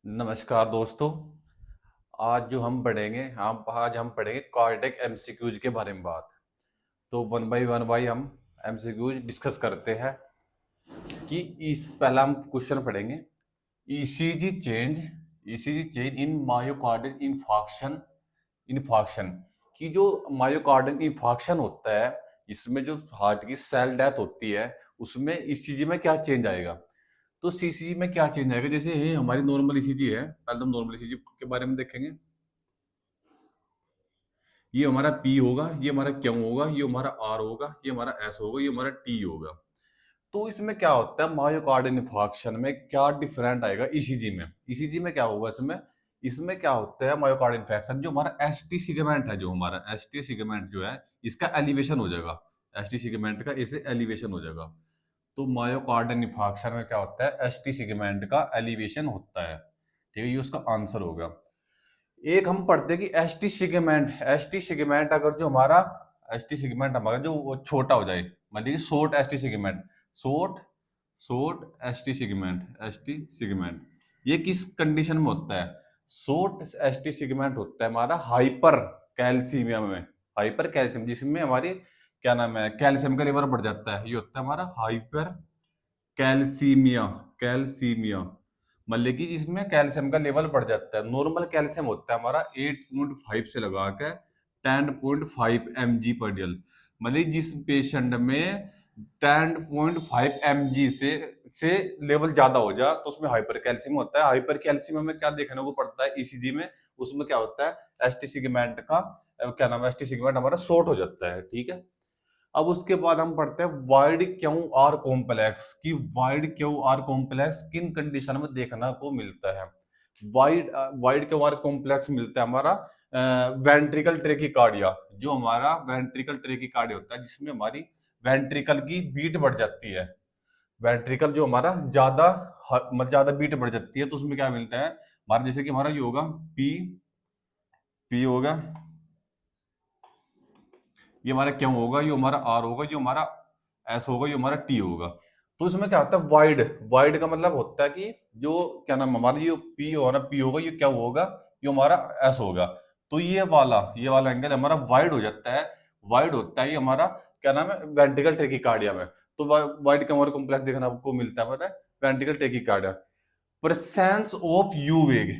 नमस्कार दोस्तों। आज हम पढ़ेंगे कार्डियक एमसीक्यूज के बारे में बात। तो वन बाई हम एमसीक्यूज डिस्कस करते हैं कि इस पहला हम क्वेश्चन पढ़ेंगे। ECG change ECG change in myocardial infarction infarction की जो मायोकार्डियल इन्फार्क्शन होता है, इसमें जो हार्ट की सेल डेथ होती है, उसमें ईसीजी में क्या चेंज आएगा। तो सीसीजी में क्या चेंज आएगा, जैसे ये हमारी नॉर्मल ईसीजी है। पहले हम नॉर्मल ईसीजी के बारे में देखेंगे। ये हमारा पी होगा, ये हमारा क्यू होगा, ये हमारा आर होगा, ये हमारा एस होगा, ये हमारा टी होगा। तो इसमें क्या होता है, मायोकार्डियल इन्फार्क्शन में क्या डिफरेंट आएगा ईसीजी में। ईसीजी में क्या होगा, इसमें इसमें क्या होता है, मायोकार्डियल इन्फार्क्शन जो हमारा एसटी सिगमेंट है, जो हमारा एसटी सिगमेंट जो है, इसका एलिवेशन हो जाएगा। एसटी सिगमेंट का इसे एलिवेशन हो जाएगा। तो मायोकार्डियल इन्फार्क्शन में क्या होता है, एसटी सिगमेंट का एलिवेशन होता है। ठीक है, ये उसका आंसर होगा। एक हम पढ़ते हैं कि एसटी सिगमेंट अगर जो हमारा एसटी सिगमेंट हमारा जो वो छोटा हो जाए, मतलब कि short ST segment, short short ST segment ये किस कंडीशन में होता है। शॉर्ट एसटी सिगमेंट होता है हमारा हाइपर कैल्सीमिया में, हाइपर कैल्शियम, जिसमें हमारी क्या नाम है, कैल्शियम का लेवल बढ़ जाता है। ये होता है हमारा हाइपर कैल्सीमिया। कैल्सीमिया मतलब कि जिसमें कैल्शियम का लेवल बढ़ जाता है। नॉर्मल कैल्शियम होता है हमारा 8.5 से लगा के 10.5 mg/dl। मतलब जिस पेशेंट में 10.5 mg से लेवल ज्यादा हो जाए तो उसमें हाइपर कैल्शियम होता है। हाइपर कैल्शियम में क्या देखने को पड़ता है ईसीजी में, उसमें क्या होता है, एसटी सिगमेंट का क्या नाम है, एसटी सिगमेंट हमारा शॉर्ट हो जाता है। ठीक है, अब उसके बाद हम पढ़ते हैं वाइड क्यू आर कॉम्प्लेक्स की। वाइड क्यू आर कॉम्प्लेक्स किन कंडीशन में देखने को मिलता है। Wide wide Q R complex मिलता है हमारा वेंट्रिकल ट्रेकिकार्डिया। जो हमारा वेंट्रिकल ट्रेकिकार्डिया होता है, जिसमें हमारी वेंट्रिकल की बीट बढ़ जाती है। वेंट्रिकल जो हमारा ज्यादा बीट बढ़ जाती है, तो उसमें क्या मिलता है हमारा, जैसे कि हमारा ये होगा पी पी होगा, ये हमारा क्यू होगा, ये हमारा आर होगा, ये हमारा एस होगा, ये हमारा टी होगा। तो इसमें क्या होता है, वाइड वाइड का मतलब होता है कि जो क्या नाम हमारा ये पी होगा ना, पी होगा, ये क्या होगा, ये हमारा एस होगा। तो ये वाला एंगल हमारा वाइड हो जाता है। वाइड होता है ये हमारा क्या नाम है, वेंट्रिकल टेकिकार्डिया में। तो वाइड का हमारा कॉम्प्लेक्स देखना आपको मिलता है हमारा ventricle tachycardia. Presence of you वेग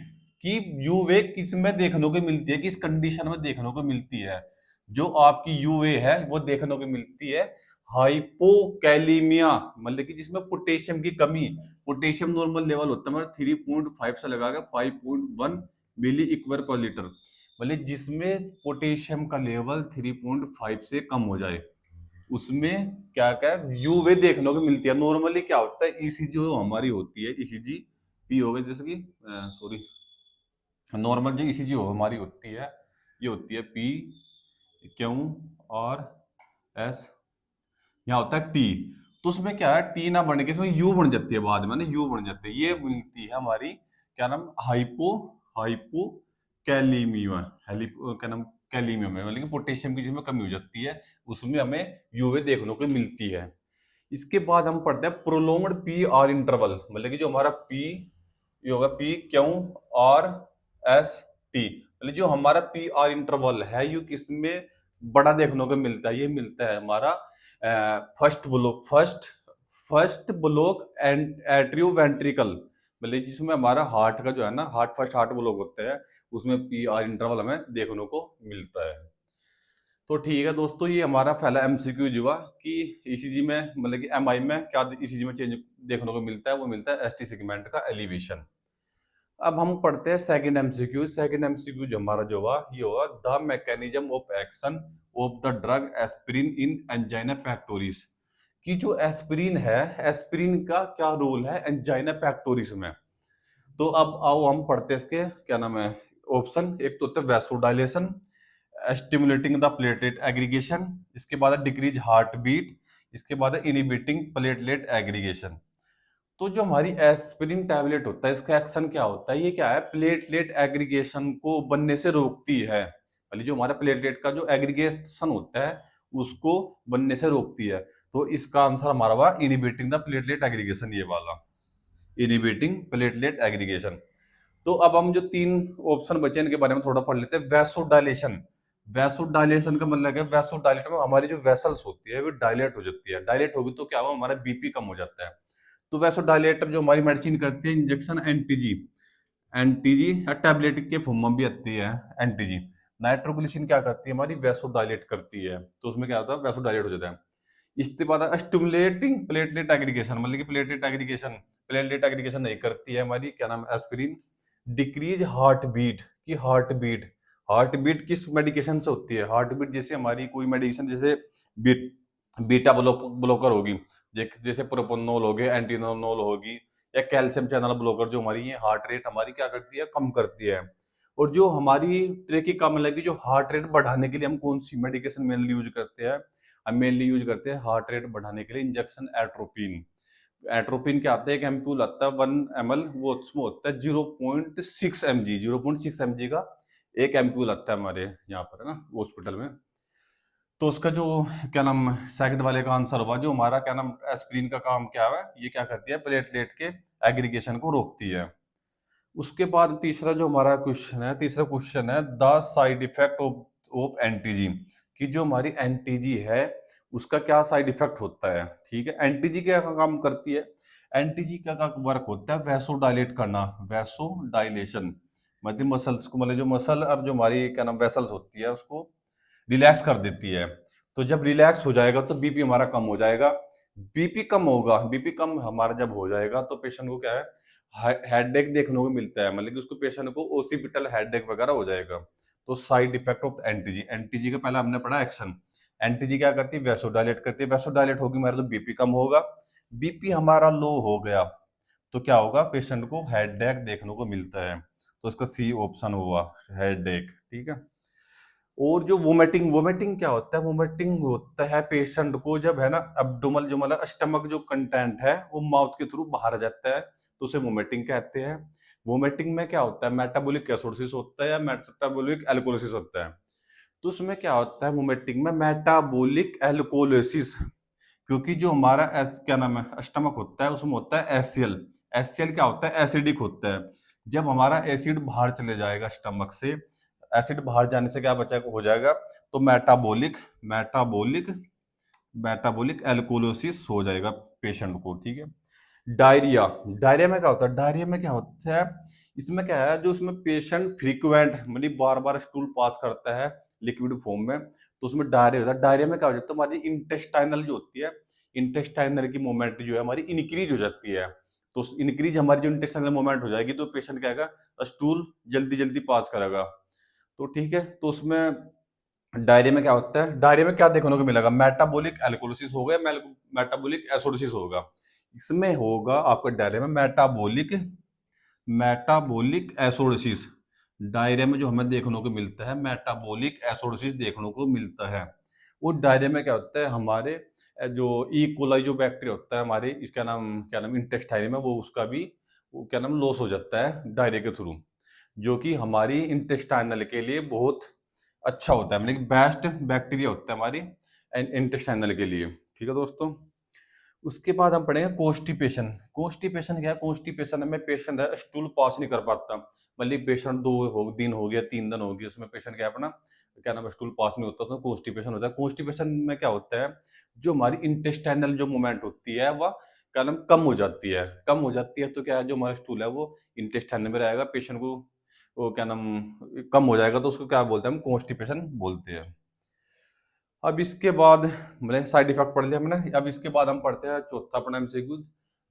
की, यू वेग किस में देखने को मिलती है, किस कंडीशन में देखने को मिलती है। जो आपकी यू वे है वो देखने को मिलती है हाइपोकैलीमिया, मतलब कि जिसमें पोटेशियम की कमी। पोटेशियम नॉर्मल लेवल होता है हमारा 3.5 से लगा के 5.1 मिली इक्वर पर लीटर। मतलब जिसमें पोटेशियम का लेवल 3.5 से कम हो जाए, उसमें क्या क्या यू वे देखने को मिलती है। नॉर्मली क्या होता है, ईसीजी जो हमारी होती है, ईसीजी पी हो गई, जैसे कि सॉरी, नॉर्मल जो ईसीजी हो हमारी होती है, ये होती है पी क्यू और एस, यहाँ होता है टी। तो उसमें क्या है, टी ना बनने के इसमें यू बन जाती है, बाद में ना यू बन जाती है। ये मिलती है हमारी क्या नाम, हाइपो कैलीमिया। क्या नाम, कैलीमिया में मतलब कि पोटेशियम की जिसमें कमी हो जाती है, उसमें हमें यूवे देखने को मिलती है। इसके बाद हम पढ़ते हैं प्रोलोंग्ड पी आर इंटरवल, मतलब कि जो हमारा पी, ये होगा P Q R S T. मतलब जो हमारा पी आर इंटरवल है, ये किसमें बड़ा देखने को मिलता है, ये मिलता है हमारा first block and atrio ventricle. मतलब जिसमें हमारा हार्ट का जो है ना, फर्स्ट हार्ट ब्लॉक होता है, उसमें पी आर इंटरवल हमें देखने को मिलता है। तो ठीक है दोस्तों, ये हमारा पहला एमसीक्यू हुआ कि ईसीजी में, मतलब कि एमआई में क्या ईसीजी में चेंज देखने को मिलता है, वो मिलता है एसटी सेगमेंट का एलिवेशन। अब हम पढ़ते हैं सेकंड एमसीक्यू। सेकंड एमसीक्यू जो हमारा जो हुआ, ये हुआ the mechanism of action of the drug aspirin in angina pectoris. कि जो एस्पिरिन है, एस्पिरिन का क्या रोल है एंजाइना पेक्टोरिस में। तो अब आओ हम पढ़ते हैं इसके क्या नाम है ऑप्शन। एक तो होता है vasodilation, stimulating the platelet aggregation, इसके बाद है डिक्रीज हार्ट बीट, इसके बाद है इनिबिटिंग प्लेटलेट एग्रीगेशन। तो जो हमारी एस्पिरिन टैबलेट होता है, इसका एक्शन क्या होता है, ये क्या है, प्लेटलेट एग्रीगेशन को बनने से रोकती है। मतलब जो हमारा प्लेटलेट का जो एग्रीगेशन होता है, उसको बनने से रोकती है। तो इसका आंसर हमारा हुआ इनिबिटिंग द प्लेटलेट एग्रीगेशन, ये वाला इनिबिटिंग प्लेटलेट एग्रीगेशन। तो अब हम जो 3 ऑप्शन बचे इनके बारे में थोड़ा पढ़ लेते हैं। वैसोडाइलेशन, वैसोडाइलेशन का मतलब है वैसोडाइलेट में हमारी जो वेसल्स होती है वो डायलेट हो जाती है। डायलेट होगी तो क्या होगा, हमारा बीपी कम हो जाता है। तो वैसोडाइलेटर जो हमारी मेडिसिन करती है इंजेक्शन एनटीजी, एनटीजी या टैबलेट के फॉर्म में भी आती है एनटीजी। नाइट्रोग्लिसिन क्या करती है, हमारी वैसोडाइलेट करती है, तो उसमें क्या होता है वैसोडाइलेट हो जाता है। इसके बाद स्टिमुलेटिंग प्लेटलेट एग्रीगेशन, मतलब कि प्लेटलेट एग्रीगेशन नहीं करती है हमारी, क्या नाम, एस्पिरिन। डिक्रीज हार्ट बीट की, हार्ट बीट किस मेडिकेशन से होती है, हार्ट बीट जैसे हमारी कोई मेडिकेशन जैसे बीट बीटा ब्लॉकर होगी, जैसे प्रोपोनोल हो गए, एंटीनोल होगी, या कैल्शियम चैनल ब्लॉकर, जो हमारी ये हार्ट रेट हमारी क्या करती है, कम करती है। और जो हमारी ट्रेकी कम लगी, जो हार्ट रेट बढ़ाने के लिए हम कौन सी मेडिकेशन मेनली यूज करते हैं, हम मेनली यूज करते हैं हार्ट रेट बढ़ाने के लिए इंजेक्शन एट्रोपिन। एट्रोपिन क्या आता है, एक एम्पूल आता है 1 ml, वो उसमें होता है 0.6 mg, 0.6 mg का एक एम्पूल आता है हमारे यहाँ पर, है ना, हॉस्पिटल में। तो उसका जो, क्या नाम, सेकंड वाले का आंसर हुआ, जो हमारा क्या नाम एस्पिरिन का काम क्या है, ये क्या करती है, प्लेटलेट के एग्रीगेशन को रोकती है। उसके बाद तीसरा जो हमारा क्वेश्चन है, तीसरा क्वेश्चन है द साइड इफेक्ट ऑफ एंटीजी, कि जो हमारी एंटीजी है उसका क्या साइड इफेक्ट होता है। ठीक है, एंटीजी क्या काम करती है, एंटीजी का वर्क होता है वैसो डायलेट करना, वैसो डायलेशन, मतलब मसल्स को, मतलब जो मसल और जो हमारी क्या नाम वेसल्स होती है उसको रिलैक्स कर देती है। तो जब रिलैक्स हो जाएगा तो बीपी हमारा कम हो जाएगा। बीपी कम होगा, बीपी कम हमारा जब हो जाएगा तो पेशेंट को क्या है, हेडेक देखने को मिलता है, मतलब कि उसको पेशेंट को ओसिपिटल हेडेक वगैरह हो जाएगा। तो साइड इफेक्ट ऑफ एंटीजी, एंटीजी का पहले हमने पढ़ा एक्शन। एंटीजी क्या करती है, वैसोडाइलेट करती है, वैसोडाइलेट होगी हमारा तो बीपी कम होगा। बीपी हमारा लो हो गया तो क्या होगा, पेशेंट को हेडेक देखने को मिलता है। तो इसका सी ऑप्शन हुआ हेडेक। ठीक है। और जो वोमिटिंग, वोमिटिंग क्या होता है, वोमिटिंग होता है पेशेंट को जब, है ना, अब्डोमल जो मतलब स्टमक जो कंटेंट है वो माउथ के थ्रू बाहर आ जाता है, तो उसे वोमिटिंग कहते हैं। वोमिटिंग में क्या होता है, मेटाबॉलिक एसिडोसिस होता है या मेटाबॉलिक एल्कोलिसिस होता है। तो उसमें क्या होता है वोमिटिंग में, मेटाबॉलिक एल्कोलिसिस, क्योंकि जो हमारा क्या नाम है स्टमक होता है उसमें होता है एससीएल। एससीएल क्या होता है, एसिडिक होता है। जब हमारा एसिड बाहर चले जाएगा स्टमक से, एसिड बाहर जाने से क्या बचा हो जाएगा, तो मेटाबॉलिक मेटाबॉलिक मेटाबॉलिक एल्कोलोसिस हो जाएगा पेशेंट को। ठीक है। डायरिया, डायरिया में क्या होता है, डायरिया में क्या होता है, इसमें क्या है, जो उसमें पेशेंट फ्रीक्वेंट मतलब बार बार स्टूल पास करता है लिक्विड फॉर्म में, तो उसमें डायरिया होता है। डायरिया में क्या हो जाता है, हमारी इंटेस्टाइनल जो होती है, इंटेस्टाइनल की मूवमेंट जो है हमारी इंक्रीज हो जाती है। तो इंक्रीज हमारी जो इंटेस्टाइनल मूवमेंट हो जाएगी तो पेशेंट क्या है, स्टूल जल्दी जल्दी पास करेगा। तो ठीक है, तो उसमें डायरिया में क्या होता है, डायरिया में क्या देखने को मिलेगा, मेटाबॉलिक एल्कोलिसिस होगा या मेटाबॉलिक एसिडोसिस होगा। इसमें होगा आपका डायरिया में मेटाबॉलिक मेटाबॉलिक एसिडोसिस। डायरिया में जो हमें देखने को मिलता है मेटाबॉलिक एसिडोसिस देखने को मिलता है। वो डायरिया में क्या होता है, हमारे जो ई कोलाई जो बैक्टीरिया होता है हमारे, इसका नाम क्या नाम इंटेस्टाइन में, वो उसका भी वो क्या नाम लॉस हो जाता है डायरिया के थ्रू, जो कि हमारी इंटेस्टाइनल के लिए बहुत अच्छा होता है, मतलब बेस्ट बैक्टीरिया होता है हमारी इंटेस्टाइनल के लिए। ठीक है दोस्तों। उसके बाद हम पढ़ेंगे कॉन्स्टिपेशन। कॉन्स्टिपेशन क्या है, कॉन्स्टिपेशन में पेशेंट है स्टूल पास नहीं कर पाता, मतलब पेशेंट 2 दिन हो गया 3 दिन हो गया, उसमें पेशेंट क्या है अपना क्या नाम स्टूल पास नहीं होता, तो कॉन्स्टिपेशन होता है। कॉन्स्टिपेशन में क्या होता है, जो हमारी इंटेस्टाइनल जो मूवमेंट होती है वह क्या नाम कम हो जाती है, कम हो जाती है, तो क्या है जो हमारा स्टूल है वो इंटेस्टाइनल में रहेगा, पेशेंट को वो क्या नाम कम हो जाएगा, तो उसको क्या बोलते हैं, हम कॉन्स्टिपेशन बोलते हैं। अब इसके बाद मतलब साइड इफेक्ट पढ़ लिया हमने, अब इसके बाद हम पढ़ते हैं चौथा अपना MCQ,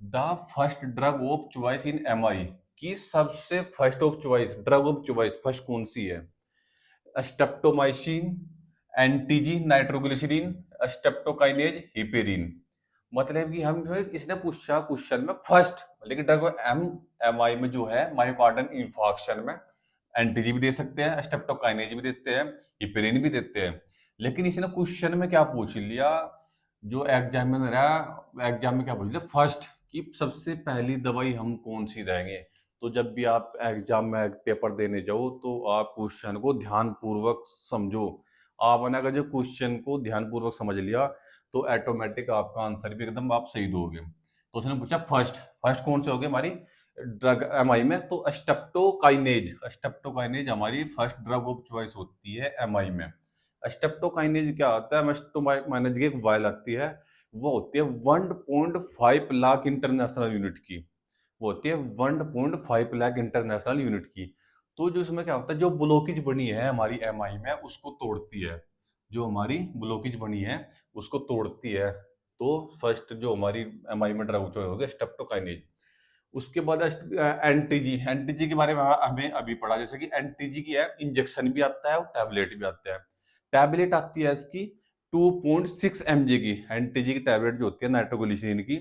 the first drug of choice in MI, की सबसे first of choice drug of choice first कौन सी है, स्टेप्टोमाइसिन, एंटीजी नाइट्रोग्लिसरीन, स्टेप्टोकाइनेज, हिपेरिन। मतलब कि हम जो है इसने पूछा क्वेश्चन में फर्स्ट, लेकिन ड्रग एम एम आई में जो है मायोकार्डियल इंफार्क्शन में एंटीजी भी दे सकते हैं, स्टेप्टोकाइनेज भी देते हैं, हिपेरिन भी देते हैं। लेकिन इसने क्वेश्चन में क्या पूछ लिया, जो एग्जामिनर है एग्जाम में क्या पूछ लिया फर्स्ट, कि सबसे पहली दवाई हम कौन सी देंगे। तो जब भी आप एग्जाम में पेपर देने जाओ तो आप क्वेश्चन को ध्यान पूर्वक समझो। आपने अगर जो क्वेश्चन को ध्यान पूर्वक समझ लिया तो ऑटोमेटिक आपका आंसर भी एकदम आप सही दोगे। तो उसने पूछा फर्स्ट, फर्स्ट कौन से होगी हमारी ड्रग एमआई में, तो स्टेप्टोकाइनेज हमारी फर्स्ट ड्रग ऑफ चॉइस होती है एमआई में। स्टेप्टोकाइनेज क्या होता है? स्टेप्टोकाइनेज की एक वायल आती है, वो होती है 1.5 लाख इंटरनेशनल यूनिट की। वो होती है 1.5 लाख इंटरनेशनल यूनिट की। तो जो इसमें क्या होता है, जो ब्लॉकेज बनी है हमारी एमआई में उसको तोड़ती है। जो हमारी ब्लॉकेज बनी है उसको तोड़ती है। तो फर्स्ट जो हमारी एमआई में ड्रग चॉइस होगी स्टेप्टोकाइनेज। उसके बाद एनटीजी। एनटीजी के बारे में हमें अभी पढ़ा, जैसे कि एनटीजी की है इंजेक्शन भी आता है और टैबलेट भी आता है। टैबलेट आती है इसकी 2.6 mg की। एनटीजी की टैबलेट जो होती है नाइट्रोग्लिसरीन की,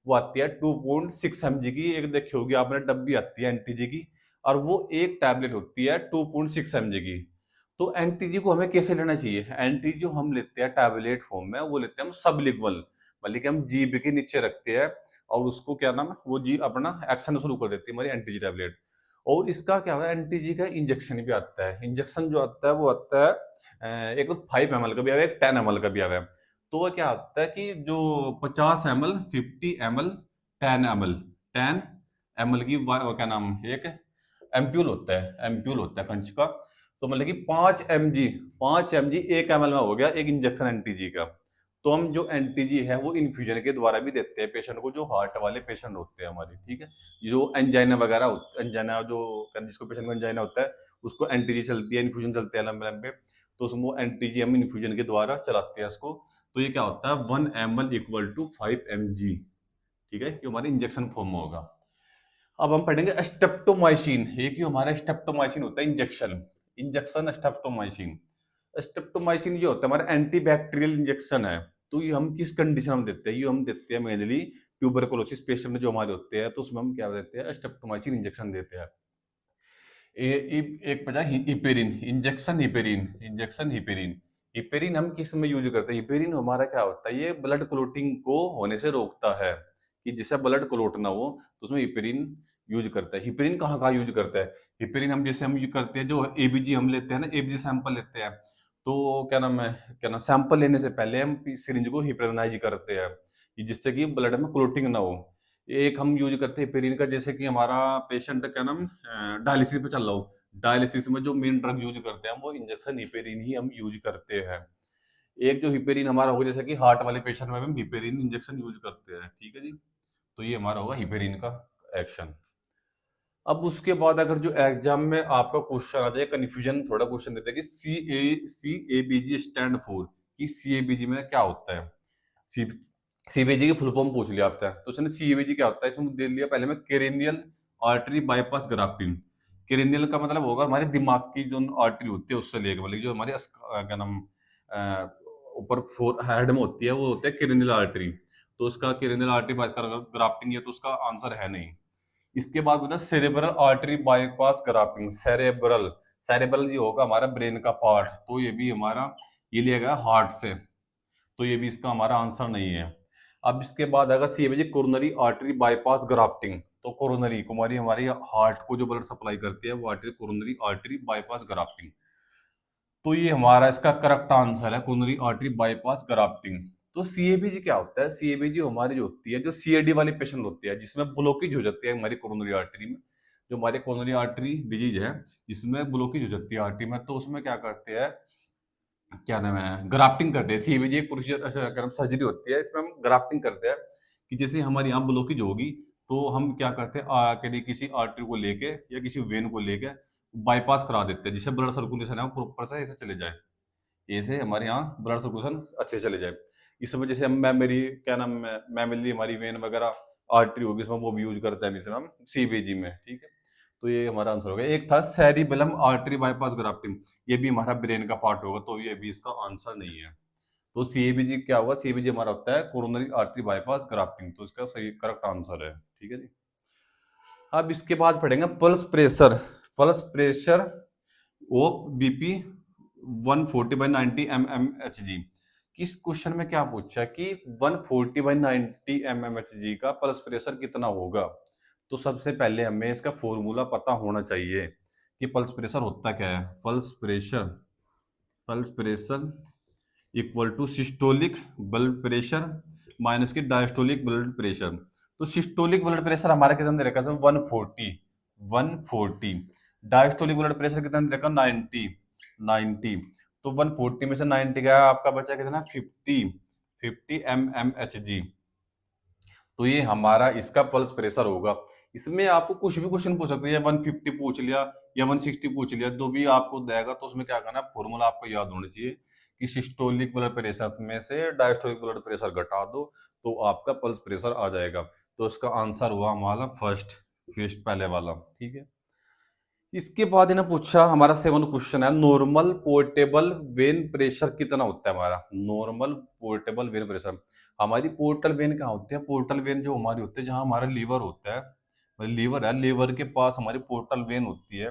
वो आती है 2.6 mg की। एक देखी होगी आपने डब्बी आती है एनटीजी की, और वो एक टैबलेट होती है 2.6 mg की। तो एनटीजी को हमें कैसे लेना चाहिए? एनटीजी जो हम लेते हैं टैबलेट फॉर्म में, वो लेते हैं हम सबलिंगुअल, मतलब कि हम जीभ के नीचे रखते हैं, और उसको क्या नाम है, वो जी अपना एक्शन शुरू कर देती है हमारी एंटीजी टैबलेट। और इसका क्या होता है, एंटीजी का इंजेक्शन भी आता है। इंजेक्शन जो आता है वो आता है एक तो 5 ml का भी आया है, एक 10 ml का भी आया है। तो वो क्या होता है कि जो 50 ml, 50 ml, 10 ml, 10 ml की वो क्या नाम, एक एम्प्यूल होता है, एम्प्यूल होता है कंच का। तो मतलब कि 5 mg 1 ml में हो गया एक इंजेक्शन एंटीजी का। तो हम जो एंटीजी है वो इन्फ्यूजन के द्वारा भी देते हैं पेशेंट को, जो हार्ट वाले पेशेंट होते हैं हमारे, ठीक है। जो एंजाइना वगैरह, एंजाइना जो जिसको पेशेंट को एंजाइना होता है, उसको एंटीजी चलती है, इन्फ्यूजन चलते हैं लंबे लंबे। तो उसमें वो एंटीजी हम इन्फ्यूजन के द्वारा चलाते हैं उसको। तो ये क्या होता है, 1 ml इक्वल टू 5 mg, ठीक है, ये हमारे इंजेक्शन फॉर्म में होगा। अब हम पढ़ेंगे स्टेप्टोमाइसिन। एक ही हमारा स्टेप्टोमाइसिन होता है इंजेक्शन, इंजेक्शन स्टेप्टोमाइसिन। स्टेप्टोमाइसिन जो होता है हमारा एंटीबैक्टीरियल इंजेक्शन है। तो ये हम किस कंडीशन में देते हैं? ये हम देते हैं मेनली ट्यूबरकुलोसिस पेशेंट जो हमारे होते हैं, तो उसमें हम क्या देते हैं, स्टेप्टोमाइसिन इंजेक्शन देते हैं। एक पता है हिपेरिन इंजेक्शन, हिपेरिन। हिपेरिन हम किस में यूज करते हैं? हिपेरिन हमारा क्या होता है, ये ब्लड क्लोटिंग को होने से रोकता है, कि जिससे ब्लड क्लोट ना हो, तो उसमें हिपेरिन यूज करता है। हिपेरिन कहाँ कहाँ यूज करता है? हिपेरिन हम जैसे हम यूज करते हैं, जो एबीजी हम लेते हैं ना, एबीजी सैंपल लेते हैं, तो क्या नाम है, क्या नाम, सैंपल लेने से पहले हम सिरिंज को हिपेरिनाइज करते हैं, कि जिससे कि ब्लड में क्लोटिंग ना हो। एक हम यूज करते हैं हिपेरिन का, जैसे कि हमारा पेशेंट क्या नाम डायलिसिस पे चल रहा हो, डायलिसिस में जो मेन ड्रग यूज करते हैं हम, वो इंजेक्शन हिपेरिन ही हम यूज करते हैं। एक जो हिपेरिन हमारा होगा, जैसे कि हार्ट वाले पेशेंट में भी हम हिपेरिन इंजेक्शन यूज करते हैं, ठीक है जी। तो ये हमारा होगा हिपेरिन का एक्शन। अब उसके बाद अगर जो एग्जाम में आपका क्वेश्चन आ जाए, कन्फ्यूजन थोड़ा क्वेश्चन देते हैं कि C A B G stand for, कि सी ए बी जी में क्या होता है। सी सीबीजी की फुल फॉर्म पूछ लिया आपने, तो उसने सीबीजी क्या होता है इसमें दे लिया पहले में, केरेनियल आर्टरी बाईपास ग्राफ्टिंग। केरेनियल का मतलब होगा हमारे दिमाग की जो आर्टरी होती है उससे लेकर, मतलब जो हमारे क्या नाम ऊपर फोर हेड में होती है, वो होता है केरेनियल आर्टरी। तो उसका केरेनियल आर्टरी बाईपास ग्राफ्टिंग है, तो उसका आंसर है नहीं। इसके बाद होता है cerebral artery bypass grafting. Cerebral, cerebral ये होगा हमारा ब्रेन का पार्ट, तो ये भी हमारा ये लिया गया हार्ट से, तो ये भी इसका हमारा आंसर नहीं है। अब इसके बाद अगर सी बजे कोरोनरी आर्टरी बाईपास ग्राफ्टिंग, तो कोरोनरी कुमारी हमारी हार्ट को जो ब्लड सप्लाई करती है, वो artery coronary artery bypass grafting. तो ये हमारा इसका करेक्ट आंसर है, कोरोनरी आर्टरी बाईपास ग्राफ्टिंग। तो सीएबीजी क्या होता है? सीएबीजी हमारी जो होती है, जो सीएडी वाले पेशेंट होते हैं, जिसमें ब्लॉकेज हो जाती है हमारी कोरोनरी आर्टरी में, जो हमारे कोरोनरी आर्टरी डिजीज है जिसमें ब्लॉकेज हो जाती है आर्टरी में, तो उसमें क्या करते हैं, क्या नाम है, ग्राफ्टिंग करते हैं। सीएबीजी एक प्रोसीजर सर्जरी होती है, इसमें हम ग्राफ्टिंग करते हैं, कि जैसे हमारे यहाँ ब्लॉकेज होगी, तो हम क्या करते हैं, कभी किसी आर्टरी को लेके या किसी वेन को लेके बाईपास करा देते हैं, जिससे ब्लड सर्कुलेशन है वो प्रॉपर से ऐसे चले जाए, ऐसे हमारे यहाँ ब्लड सर्कुलेशन अच्छे से चले जाए। इस वजह से हम मेरी क्या नाम है, मैमिली हमारी वेन वगैरह आर्टरी होगी, इसमें वो भी यूज करते हैं इसमें हम सीबीजी में, ठीक है। तो ये हमारा आंसर हो गया। एक था सेरिबेलम आर्टरी बाईपास ग्राफ्टिंग, ये भी हमारा ब्रेन का पार्ट होगा, तो ये भी इसका आंसर नहीं है। तो सीएबीजी क्या होगा? सीएबीजी हमारा होता है कोरोनरी आर्टरी बाईपास ग्राफ्टिंग, तो इसका सही करेक्ट आंसर है, ठीक है जी। अब इसके बाद पढ़ेंगे पल्स प्रेशर। पल्स प्रेशर ओ बीपी 140/90 mmHg। किस क्वेश्चन में क्या पूछा है कि 140/90 mmHg का पल्स प्रेशर कितना होगा? तो सबसे पहले हमें इसका फॉर्मूला पता होना चाहिए कि पल्स प्रेशर होता क्या है। Pulse pressure equal to systolic blood pressure minus की डायस्टोलिक ब्लड प्रेशर। तो सिस्टोलिक ब्लड प्रेशर हमारा कितना दे रखा है 140। डायस्टोलिक ब्लड प्रेशर कितना दे रखा 90। तो 140 में से 90 गया, आपका बचा कितना 50 mmHg। तो ये हमारा इसका पल्स प्रेशर होगा। इसमें आपको कुछ भी क्वेश्चन पूछ सकते हैं, 150 पूछ लिया या 160 पूछ लिया, जो भी आपको देगा तो उसमें क्या करना है, फॉर्मूला आपको याद होना चाहिए कि सिस्टोलिक ब्लड प्रेशर में से डायस्टोलिक ब्लड प्रेशर घटा दो तो आपका पल्स प्रेशर आ जाएगा। तो इसका आंसर हुआ हमारा फर्स्ट फर्स्ट पहले वाला, ठीक है। इसके बाद इन्हें पूछा, हमारा 7 क्वेश्चन है, नॉर्मल पोर्टेबल वेन प्रेशर कितना होता है हमारा। नॉर्मल पोर्टेबल वेन प्रेशर, हमारी पोर्टल वेन कहाँ होती है, पोर्टल वेन जो हमारी होती है जहाँ हमारा लीवर होता है, लीवर है, लीवर के पास हमारी पोर्टल वेन होती है।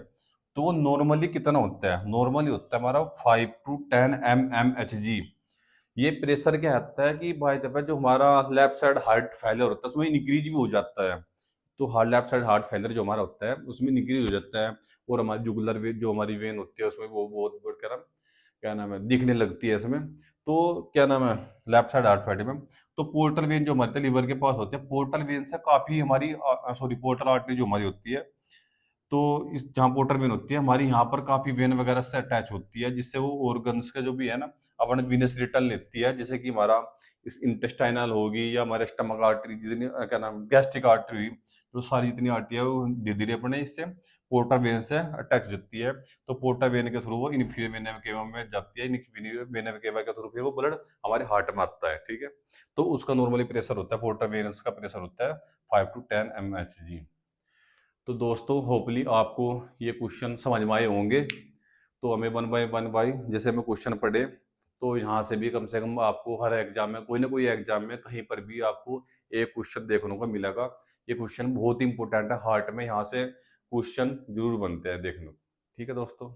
तो वो नॉर्मली कितना होता है, नॉर्मली होता है हमारा 5 to 10 mmHg। ये प्रेशर क्या होता है कि भाई जब जो हमारा लेफ्ट साइड हार्ट फेलियर होता है उसमें इंक्रीज भी हो जाता है। तो heart left side heart failure जो हमारा होता है उसमें इंक्रीज हो जाता है, और हमारी जुगुलर वेन जो हमारी वेन होती है उसमें वो बहुत बहुत क्या नाम है दिखने लगती है इसमें। तो क्या नाम है, लेफ्ट साइड हार्ट फेलियर में, तो पोर्टल वेन जो हमारे लिवर के पास होती है, पोर्टल वेन से काफी हमारी सॉरी पोर्टल आर्टरी जो हमारी होती है, तो इस जहाँ पोर्टल वेन होती है हमारी यहाँ पर काफी वेन वगैरह से अटैच होती है, जिससे वो ऑर्गन्स का जो भी है ना अपने वीनस रिटर्न लेती है, जैसे कि हमारा इस इंटेस्टाइनल होगी या हमारे स्टमक आर्टरी जितनी क्या नाम गैस्ट्रिक आर्टरी हुई, जो सारी जितनी आर्टरी है वो धीरे धीरे अपने इससे पोर्टा वेन से अटैच हो जाती है। तो पोर्टा वेन के थ्रू वो इन्फीरियर वेना केवा में जाती है, इन्फीरियर वेना केवा के थ्रू फिर वो ब्लड हमारे हार्ट में आता है, ठीक है। तो उसका नॉर्मली प्रेशर होता है, पोर्टा वेनस का प्रेशर होता है 5 to 10 mmHg। तो दोस्तों होपली आपको ये क्वेश्चन समझ में आए होंगे। तो हमें वन बाय जैसे हमें क्वेश्चन पढ़े, तो यहाँ से भी कम से कम आपको हर एग्जाम में कोई ना कोई एग्जाम में कहीं पर भी आपको एक क्वेश्चन देखने को मिलेगा। ये क्वेश्चन बहुत इंपॉर्टेंट है, हार्ट में यहाँ से क्वेश्चन जरूर बनते हैं देखने को। ठीक है दोस्तों।